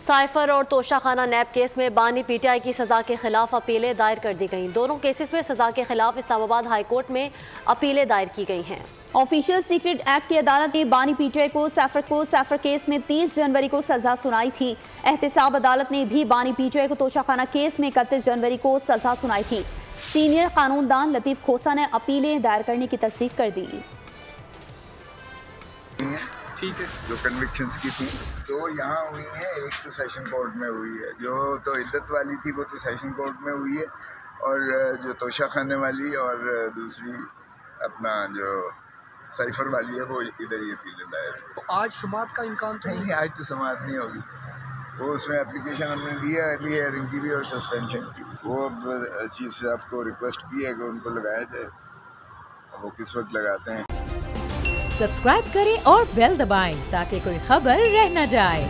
Cipher और तोशाखाना नैब case में बानी पीटीआई की सजा के खिलाफ अपीलें दायर कर दी गईं। दोनों केसेस में सजा के खिलाफ इस्लामाबाद हाई कोर्ट में अपीलें दायर की गई हैं। ऑफिशियल सीक्रेट एक्ट की अदालत ने बानी पीटीआई को सैफर केस में 30 जनवरी को सजा सुनाई थी। एहतसाब अदालत ने भी बानी पीटीआई को तोशाखाना केस में 31 जनवरी को सजा सुनाई थी। सीनियर कानूनदान लतीफ खोसा ने अपीलें दायर करने की तस्दीक कर दी। ठीक है, जो कन्विक्शंस की थी तो यहाँ हुई है, एक तो सेशन कोर्ट में हुई है, जो तो इद्दत वाली थी वो तो सेशन कोर्ट में हुई है, और जो तोशाखाने वाली और दूसरी अपना जो साइफर वाली है वो इधर ही अपील दायर। तो आज समाअत का इम्कान तो नहीं, आज तो समाअत नहीं होगी। वो उसमें एप्लीकेशन हमने दिया अर्ली हियरिंग की भी और सस्पेंशन की भी। वो अब चीफ साहब को रिक्वेस्ट की है कि उनको लगाया जाए, वो किस वक्त लगाते हैं। सब्सक्राइब करें और बेल दबाएं ताकि कोई खबर रह न जाए।